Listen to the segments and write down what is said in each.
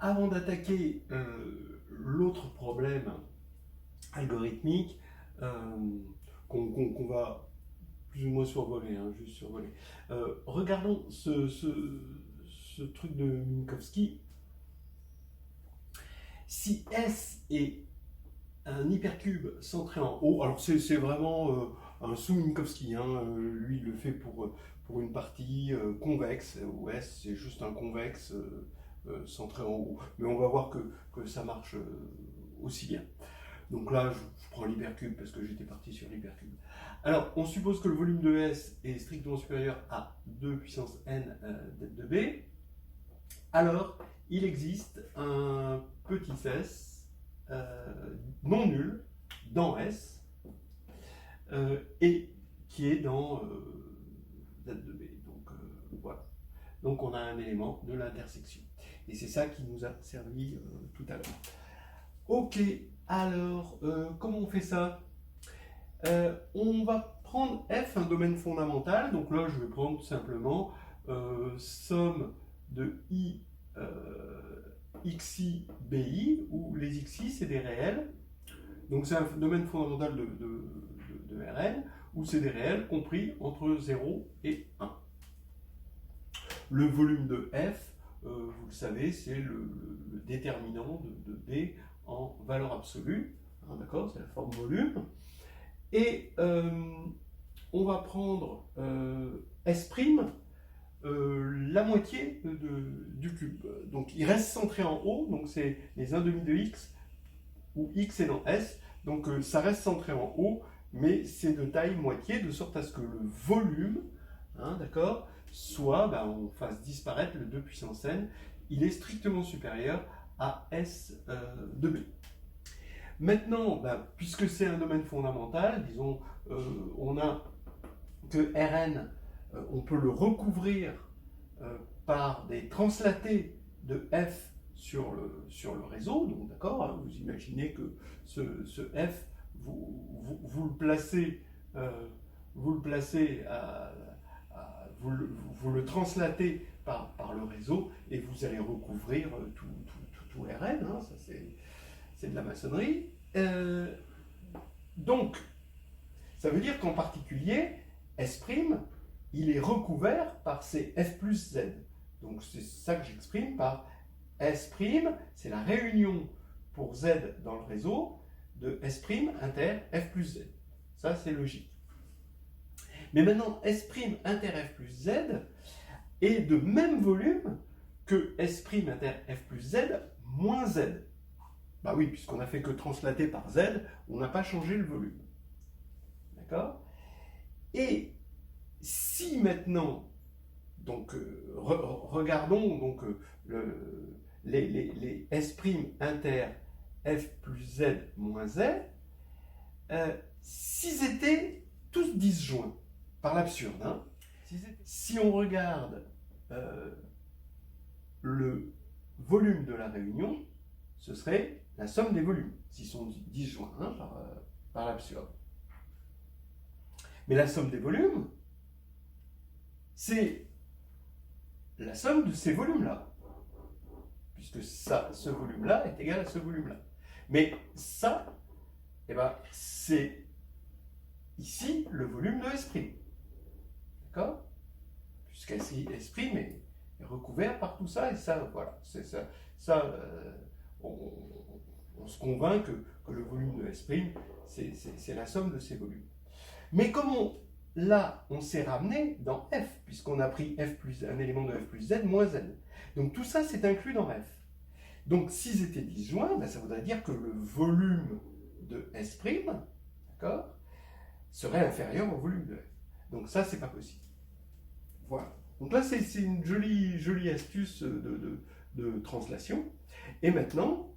avant d'attaquer l'autre problème algorithmique qu'on va plus ou moins survoler, hein, juste survoler, regardons ce truc de Minkowski. Si S est un hypercube centré en haut, alors c'est vraiment un sous-Minkowski, hein, lui il le fait pour une partie convexe, où S c'est juste un convexe centré en haut, mais on va voir que ça marche aussi bien. Donc là je prends l'hypercube parce que j'étais parti sur l'hypercube. Alors on suppose que le volume de S est strictement supérieur à 2 puissance n de B, alors il existe un petit s non nul dans S et qui est dans Z de B. Donc voilà. Donc on a un élément de l'intersection. Et c'est ça qui nous a servi tout à l'heure. Ok, alors comment on fait ça? On va prendre F, un domaine fondamental. Donc là je vais prendre simplement somme de I xi bi, où les xi c'est des réels. Donc c'est un domaine fondamental de Rn, où c'est des réels compris entre 0 et 1. Le volume de F, vous le savez, c'est le déterminant de B en valeur absolue. Hein, d'accord, c'est la forme volume. Et on va prendre S', la moitié du cube. Donc il reste centré en haut, donc c'est les 1,5 de x, où x est dans S, donc ça reste centré en haut, mais c'est de taille moitié, de sorte à ce que le volume, hein, d'accord, soit, on fasse disparaître le 2 puissance n, il est strictement supérieur à S de B. Maintenant, puisque c'est un domaine fondamental, disons, on a que Rn, on peut le recouvrir par des translatés de F sur le réseau. Donc d'accord, hein, vous imaginez que ce F, vous le placez, vous le translatez par le réseau et vous allez recouvrir tout Rn. Hein, ça c'est de la maçonnerie. Donc, ça veut dire qu'en particulier, S', il est recouvert par ces F plus Z. Donc c'est ça que j'exprime par S', c'est la réunion pour Z dans le réseau de S' inter F plus Z. Ça c'est logique. Mais maintenant, S' inter F plus Z est de même volume que S' inter F plus Z moins Z. Bah oui, puisqu'on n'a fait que translater par Z, on n'a pas changé le volume. D'accord? Et si maintenant, donc regardons donc les S' inter F plus Z moins Z, s'ils étaient tous disjoints, par l'absurde, hein, si on regarde le volume de la réunion, ce serait la somme des volumes, s'ils sont disjoints, hein, par l'absurde. Mais la somme des volumes, c'est la somme de ces volumes-là, puisque ça, ce volume-là est égal à ce volume-là. Mais ça, c'est ici le volume de S'. D'accord? Puisqu'S' est recouvert par tout ça, et ça, voilà, c'est ça, on se convainc que le volume de S', c'est la somme de ces volumes. Mais comment là, on s'est ramené dans F, puisqu'on a pris un élément de F plus Z moins Z. Donc tout ça, c'est inclus dans F. Donc s'ils étaient disjoints, ça voudrait dire que le volume de S', d'accord, serait inférieur au volume de F. Donc ça, c'est pas possible. Voilà. Donc là, c'est une jolie astuce de translation. Et maintenant,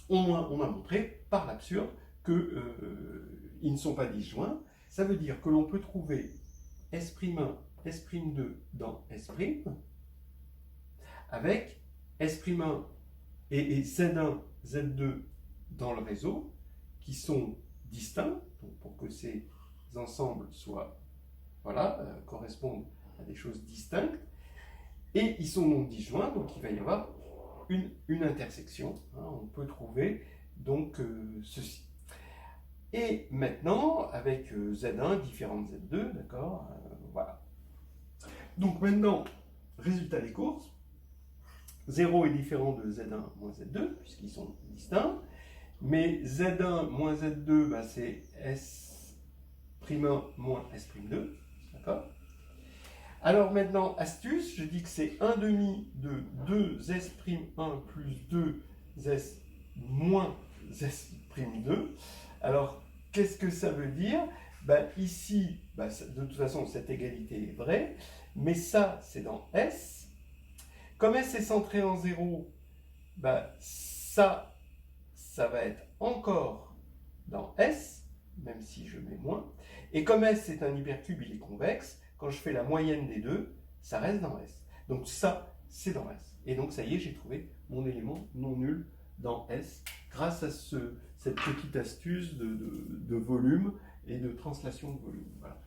on a montré par l'absurde qu'ils ne sont pas disjoints. Ça veut dire que l'on peut trouver S'1, S'2 dans S', avec S'1 et Z1, Z2 dans le réseau, qui sont distincts, donc pour que ces ensembles soient, correspondent à des choses distinctes, et ils sont non disjoints, donc il va y avoir une intersection. Hein, on peut trouver donc ceci. Et maintenant, avec Z1 différent de Z2, d'accord, voilà. Donc maintenant, résultat des courses. 0 est différent de Z1 moins Z2, puisqu'ils sont distincts. Mais Z1 moins Z2, bah, c'est S'1 moins S'2. D'accord? Alors maintenant, astuce, je dis que c'est 1 demi de 2S'1 plus 2S moins S'2. Alors, qu'est-ce que ça veut dire? Ben, ici, ben, de toute façon, cette égalité est vraie, mais ça, c'est dans S. Comme S est centré en 0, ben, ça va être encore dans S, même si je mets moins. Et comme S est un hypercube, il est convexe, quand je fais la moyenne des deux, ça reste dans S. Donc ça, c'est dans S. Et donc ça y est, j'ai trouvé mon élément non nul dans S, grâce à cette petite astuce de volume et de translation de volume. Voilà.